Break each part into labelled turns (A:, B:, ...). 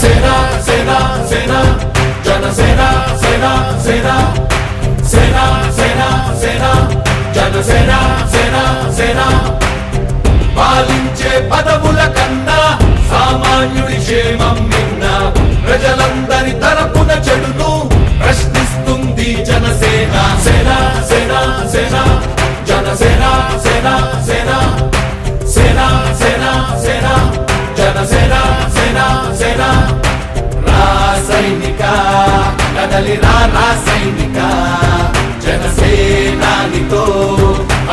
A: సేన సేన సేన జనసేన సేన సేన సేన సేన సేన జనసేన సేన సేన పాలించే పదవుల కన్నా సామాన్యుడి క్షేమం నిన్న ప్రజలందరి తరపున చెడును ప్రశ్నిస్తుంది జనసేన సేన సేన సేన జనసేన సేన సేన సేన సేన సేన జనసేన సేన సేన రాసైనిక కదలిరా రాసైనిక జనసేనానితో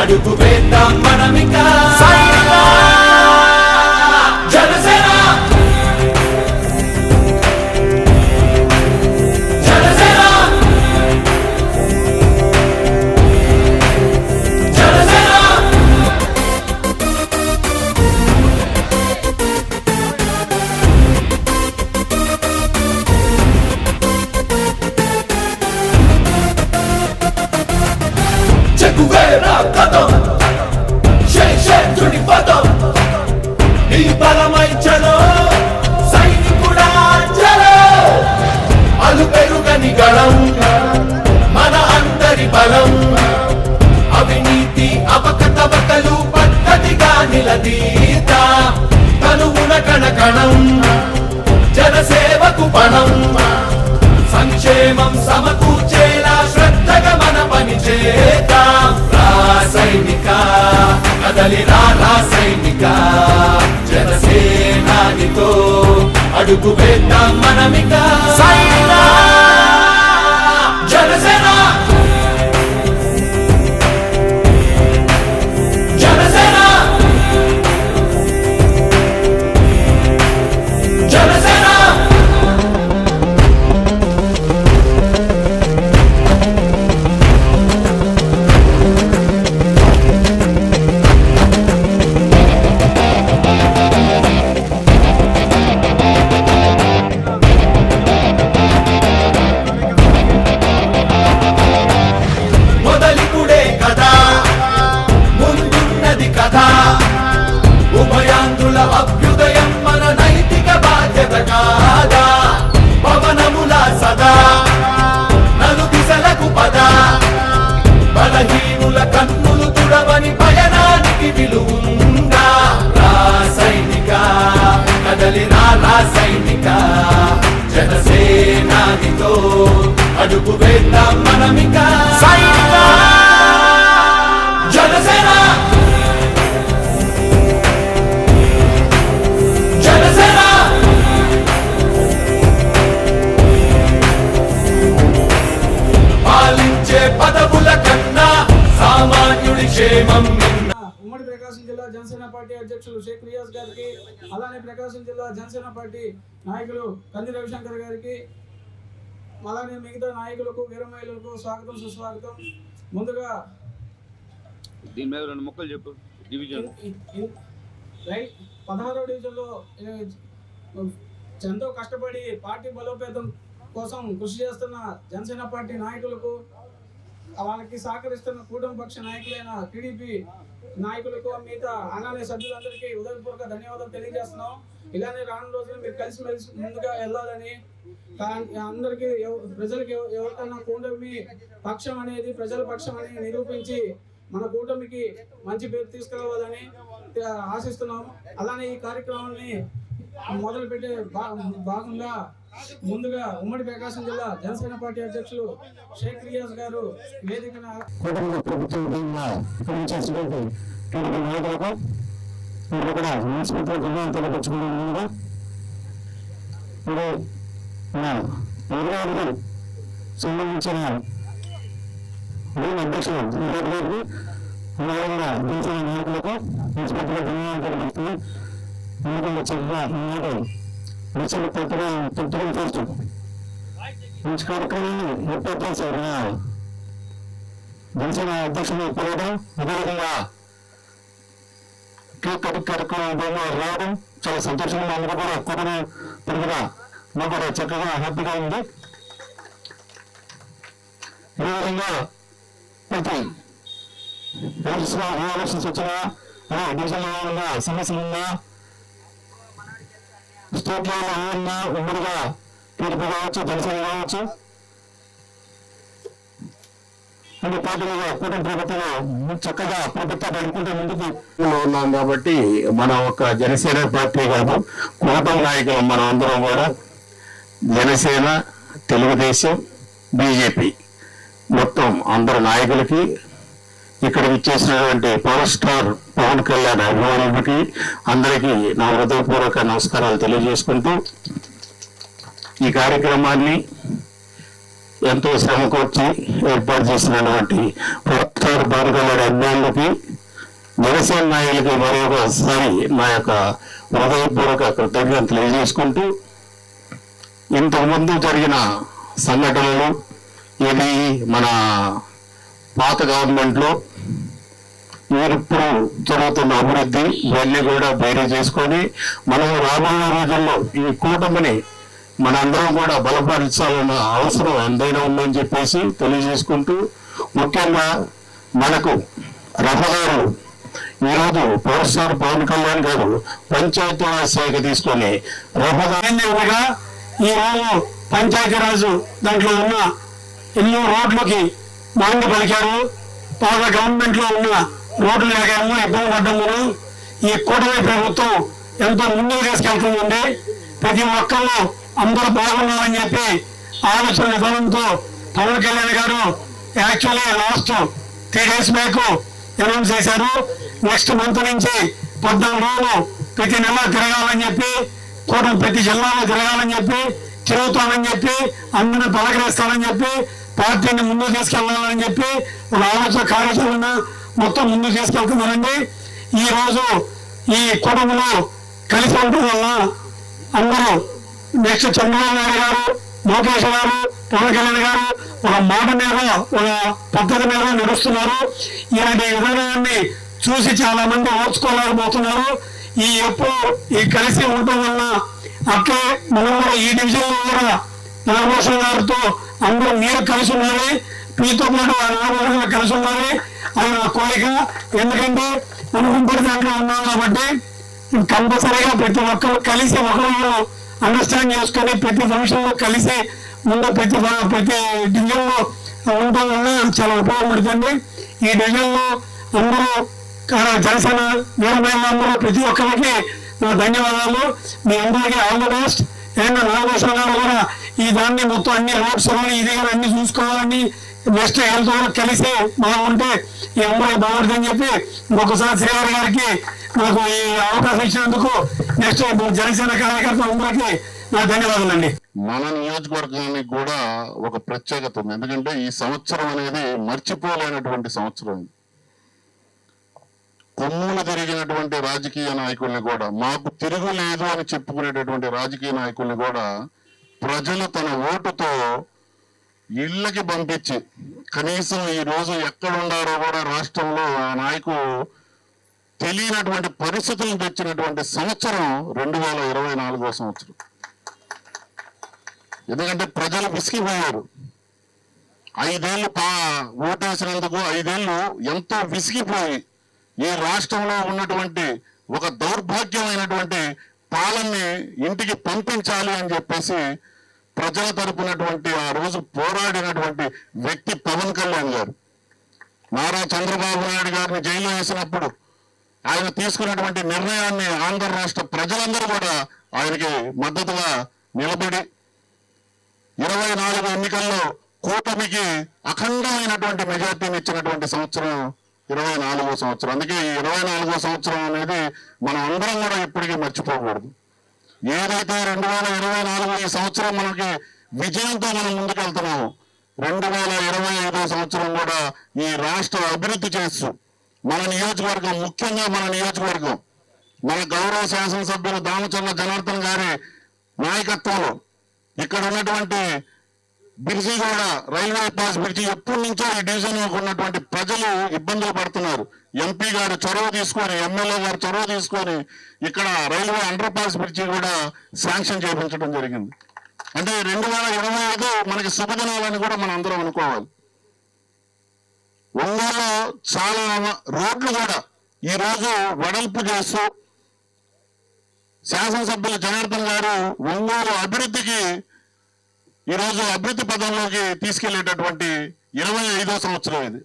A: అడుగు వేద్దాం మనమిక జనసేన జనసేన జనసేన చెక్కువేరా కథం శేషేంద్రుడి పదం నీ బలమై చలో సైనికుడా చలో అలు పెరుగని గళం మన అందరి బలం అవినీతి అవకతవకలు పద్ధతిగా నిలదీత తనువున కణకణం జనసేవకు పణం సంక్షేమం సమకూర్చేలా శ్రద్ధగా మన పని చేద్దాం రాసైనిక కదలిరా రాసైనిక జనసేనానితో అడుగు వేద్దాం మనమిక జనసేన జనసేన జనసేన మొదలిపుడే కదా ముందున్నది కదా ఉభయాంధ్రుల అభ్యుదయం మన నైతిక బాధ్యత కాదా పవనముల సదా నలు దిశలకు పద బలహీనుల కన్నులు తుడవని పయనానికి విలువుందా రాసైనిక కదలిరా రాసైనిక జనసేనానితో అడుగు వేద్దాం మనమిక జనసేన జనసేన పాలించే పదవుల కన్నా సామాన్యుడి క్షేమం నిన్న
B: ఉమ్మడి ప్రకాశం జిల్లా జనసేన పార్టీ అధ్యక్షులు షేక్ రియాజ్ గారికి అలానే ప్రకాశం జిల్లా జనసేన పార్టీ నాయకులు కంది రవిశంకర్ గారికి అలానే మిగతా నాయకులకు వీరమహిళలకు స్వాగతం సుస్వాగతం. ముందుగా
C: దీని మీద రెండు ముక్కలు చెప్పు. డివిజన్
B: 16వ డివిజన్లో ఎంతో కష్టపడి పార్టీ బలోపేతం కోసం కృషి చేస్తున్న జనసేన పార్టీ నాయకులకు, వాళ్ళకి సహకరిస్తున్న కూటమి పక్ష నాయకులైన టీడీపీ నాయకులకు, మిగతా అనాలయ సభ్యులందరికీ హృదయపూర్వక ధన్యవాదాలు తెలియజేస్తున్నాం. ఇలానే రానున్న రోజులు మీరు కలిసిమెలిసి ముందుగా వెళ్ళాలని, అందరికీ ప్రజలకి ఎవరికన్నా కూటమి పక్షం అనేది ప్రజల పక్షం అని నిరూపించి మన కూటమికి మంచి పేరు తీసుకురావాలని ఆశిస్తున్నాం. అలానే ఈ కార్యక్రమాన్ని మొదలుపెట్టే భాగంగా ముందుగా ఉమ్మడి ప్రకాశం జిల్లా జనసేన పార్టీ అధ్యక్షులు షేక్ రియాజ్ గారు వేదికను
D: సంబంధించిన అధ్యక్షులు జనసేన నాయకులకు మున్సిపాలిటీలో ధన్యవాదాలు తెలుపుతున్నాం. ఎందుకంటే చక్కగా ఈనాడు ప్రజలు పెట్టుకుని చేస్తూ మంచి కార్యక్రమాన్ని ఏర్పాటు చేశారు. జనసేన అధ్యక్షులు పెరగడం, అదేవిధంగా కేక్ కటింగ్ కార్యక్రమం రావడం చాలా సంతోషంగా అందరూ కూడా కూటమి పెరుగుగా మాకు కూడా చక్కగా హ్యాపీగా ఉంది. ఈ విధంగా ప్రతి ఎలక్షన్స్ వచ్చినా డివిజన్లో ఉన్న సమస్యలు ఉన్నా స్టేట్ లెవెల్లో ఏమన్నా ఉమ్మడిగా టీడీపీ కావచ్చు, జనసేన కావచ్చు, అంటే పార్టీలుగా కూటమి ప్రభుత్వంలో చక్కగా ప్రభుత్వాలు అనుకుంటే ముందుకు ఉన్నాం. కాబట్టి మన ఒక జనసేన పార్టీ కాదు, కూటమి నాయకులు మనం అందరం కూడా జనసేన, తెలుగుదేశం, బీజేపీ మొత్తం అందరు నాయకులకి, ఇక్కడ ఇచ్చేసినటువంటి పవర్ స్టార్ పవన్ కళ్యాణ్ అభిమానులకి అందరికీ నా హృదయపూర్వక నమస్కారాలు తెలియజేసుకుంటూ ఈ కార్యక్రమాన్ని ఎంతో శ్రమ కూర్చి ఏర్పాటు చేసినటువంటి పవర్ స్టార్ పవన్ కళ్యాణ్ అభిమానులకి, జనసేన నాయకులకి మరొకసారి నా యొక్క హృదయపూర్వక కృతజ్ఞతలు తెలియజేసుకుంటూ ఇంతకుముందు జరిగిన సంఘటనలు ఇది మన పాత గవర్నమెంట్లో ఇప్పుడు జరుగుతున్న అభివృద్ధి ఇవన్నీ కూడా బయట చేసుకొని మనం రాబోయే రోజుల్లో ఈ కూటమిని మనందరం కూడా బలపరచాలన్న అవసరం ఎంతైనా ఉందని చెప్పేసి తెలియజేసుకుంటూ, ముఖ్యంగా మనకు రహదారు ఈరోజు పవర్ స్టార్ పవన్ కళ్యాణ్ గారు పంచాయతీరాజ్ శాఖ తీసుకొని రహదారిగా ఈరోజు పంచాయతీరాజు దాంట్లో ఉన్న ఎన్నో రోడ్లకి నాంది పలికారు. పాత గవర్నమెంట్ లో ఉన్న రోడ్లు లేకేమో ఇబ్బంది పడ్డాము. ఈ కూటమి ప్రభుత్వం ఎంతో ముందుకు తీసుకెళ్తుందండి. ప్రతి ఒక్కళ్ళు అందరూ బాగున్నారని చెప్పి ఆలోచన విధానంతో పవన్ కళ్యాణ్ గారు actually last 3 days back announce చేశారు. నెక్స్ట్ మంత్ నుంచి 14 రోజులు ప్రతి నెల తిరగాలని చెప్పి, కూటమి ప్రతి జిల్లాలో తిరగాలని చెప్పి, తిరుగుతానని చెప్పి, అందరిని పలకరిస్తానని చెప్పి, పార్టీని ముందుకు తీసుకెళ్లాలని చెప్పి ఒక ఆలోచన కార్యాచరణ మొత్తం ముందుకు తీసుకెళ్తున్నారండి. ఈ రోజు ఈ కుటుంబంలో కలిసి ఉండడం వల్ల అందరూ నెక్స్ట్ చంద్రబాబు నాయుడు గారు, లోకేష్ గారు, పవన్ కళ్యాణ్ గారు ఒక మాట మీద, ఒక పద్ధతి మీద నడుస్తున్నారు. ఇలాంటి విధానాన్ని చూసి చాలా మంది ఓర్చుకోలేకపోతున్నారు. ఈ ఎప్పుడు ఈ కలిసి ఉండటం వల్ల అట్లే మనం కూడా ఈ డివిజన్ లో కూడా నాగభూషణ్ గారితో అందరూ మీరు కలిసి ఉండాలి, మీతో పాటు నాగభూషణ్ గారు కలిసి ఉండాలి అది నా కోరిక. ఎందుకంటే మనం ఇంపటి దాంట్లో ఉన్నాం కాబట్టి కంపల్సరీగా ప్రతి ఒక్కరు కలిసి ఒకరు అండర్స్టాండ్ చేసుకొని ప్రతి ఫంక్షన్ లో కలిసి ముందు ప్రతి డివిజన్ లో ఉండటం వల్ల చాలా ఉపయోగపడుతుంది. ఈ డివిజన్ లో అందరూ జనసేన వీరమహిళలందరూ ప్రతి ఒక్కరికి నా ధన్యవాదాలు. మీ అందరికీ all the best. And Nagabhushana గారు కూడా ఈ దాన్ని మొత్తం అన్ని రోడ్స్ ఇది అన్ని చూసుకోవాలని నెక్స్ట్ హెల్త్ కూడా కలిసి మనం ఉంటే ఈ అమ్మాయి బాగుంటుందని చెప్పి ఇంకొకసారి శ్రీవారి గారికి నాకు ఈ అవకాశం ఇచ్చినందుకు నెక్స్ట్ జనసేన కార్యకర్తలు అందరికీ నా ధన్యవాదాలండి.
E: మన నియోజకవర్గానికి కూడా ఒక ప్రత్యేకత ఉంది. ఎందుకంటే ఈ సంవత్సరం అనేది మర్చిపోలేనటువంటి సంవత్సరం. కొమ్ములు తిరిగినటువంటి రాజకీయ నాయకుల్ని కూడా, మాకు తిరుగులేదు అని చెప్పుకునేటటువంటి రాజకీయ నాయకుల్ని కూడా ప్రజలు తన ఓటుతో ఇళ్ళకి పంపించి కనీసం ఈ రోజు ఎక్కడున్నారో కూడా రాష్ట్రంలో ఆ నాయకులు తెలియనటువంటి పరిస్థితులను తెచ్చినటువంటి సంవత్సరం 2024వ సంవత్సరం. ఎందుకంటే ప్రజలు విసిగిపోయారు. 5 ఏళ్ళు ఓటేసినందుకు 5 ఏళ్ళు ఎంతో విసిగిపోయి ఈ రాష్ట్రంలో ఉన్నటువంటి ఒక దౌర్భాగ్యమైనటువంటి పాలనని ఇంటికి పంపించాలి అని చెప్పేసి ప్రజల తరపునటువంటి ఆ రోజు పోరాడినటువంటి వ్యక్తి పవన్ కళ్యాణ్ గారు. నారా చంద్రబాబు నాయుడు గారిని జైల్లో వేసినప్పుడు ఆయన తీసుకున్నటువంటి నిర్ణయాన్ని ఆంధ్ర రాష్ట్ర ప్రజలందరూ కూడా ఆయనకి మద్దతుగా నిలబడి 24 ఎన్నికల్లో కూటమికి అఖండమైనటువంటి మెజార్టీని ఇచ్చినటువంటి సంవత్సరం 24వ సంవత్సరం. అందుకే ఈ 24వ సంవత్సరం అనేది మనం అందరం కూడా ఇప్పటికీ మర్చిపోకూడదు. ఏదైతే 2024 ఈ సంవత్సరం మనకి విజయంతో మనం ముందుకెళ్తున్నాము, 2025వ సంవత్సరం కూడా ఈ రాష్ట్ర అభివృద్ధి చేస్తూ మన నియోజకవర్గం, ముఖ్యంగా మన నియోజకవర్గం, మన గౌరవ శాసనసభ్యులు దామచర్ల జనార్దన్ గారి నాయకత్వంలో ఇక్కడ ఉన్నటువంటి బిర్జిగూడ రైల్వే పాస్ బ్రిడ్జి ఎప్పటి నుంచో ఈ డివిజన్ ఉన్నటువంటి ప్రజలు ఇబ్బందులు పడుతున్నారు. ఎంపీ గారు చొరవ తీసుకొని, ఎమ్మెల్యే గారు చొరవ తీసుకొని ఇక్కడ రైల్వే అండర్ పాస్ బ్రిడ్జి కూడా శాంక్షన్ చేయించడం జరిగింది. అంటే 2025 మనకి శుభదినాలని కూడా మనం అందరం అనుకోవాలి. ఒంగోలులో చాలా రోడ్లు కూడా ఈ రోజు వెడల్పు చేస్తూ శాసనసభ్యులు జనార్దన్ గారు ఒంగోలు అభివృద్ధికి ఈరోజు అభివృద్ధి పదంలోకి తీసుకెళ్లేటటువంటి 25వ సంవత్సరం ఇది.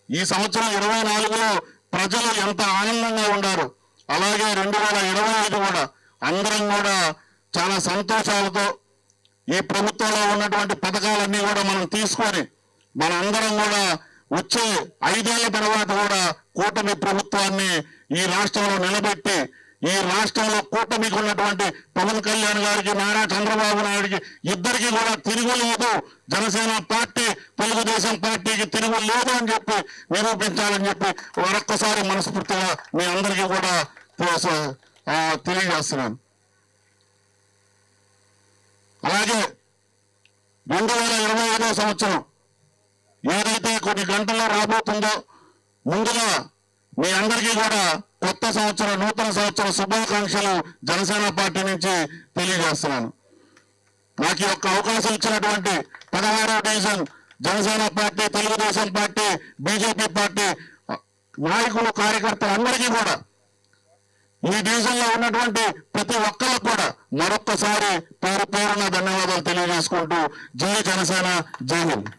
E: ఈ సంవత్సరం 24లో ప్రజలు ఎంత ఆనందంగా ఉన్నారు, అలాగే 2025 కూడా అందరం కూడా చాలా సంతోషాలతో ఈ ప్రభుత్వంలో ఉన్నటువంటి పథకాలన్నీ కూడా మనం తీసుకొని మన అందరం కూడా వచ్చే 5 ఏళ్ల తర్వాత కూడా కూటమి ప్రభుత్వాన్ని ఈ రాష్ట్రంలో నిలబెట్టి ఈ రాష్ట్రంలో కూటమికి ఉన్నటువంటి పవన్ కళ్యాణ్ గారికి నారా చంద్రబాబు నాయుడికి ఇద్దరికి కూడా తిరుగులేదు, జనసేన పార్టీ తెలుగుదేశం పార్టీకి తిరుగులేదు అని చెప్పి నిరూపించాలని చెప్పి మరొక్కసారి మనస్ఫూర్తిగా మీ అందరికీ కూడా తెలియజేస్తున్నాను. అలాగే 2025వ సంవత్సరం ఏదైతే కొన్ని గంటల్లో రాబోతుందో ముందుగా మీ అందరికీ కూడా కొత్త సంవత్సరం నూతన సంవత్సర శుభాకాంక్షలు జనసేన పార్టీ నుంచి తెలియజేస్తున్నాను. నాకు ఈ యొక్క అవకాశం ఇచ్చినటువంటి 16వ division Janasena party, Telugu Desam party, BJP party నాయకులు, కార్యకర్తలు అందరికీ కూడా ఈ డివిజన్ లో ఉన్నటువంటి ప్రతి ఒక్కరికి కూడా మరొక్కసారి పేరు పేరున ధన్యవాదాలు తెలియజేసుకుంటూ జై జనసేన, జై హింద్.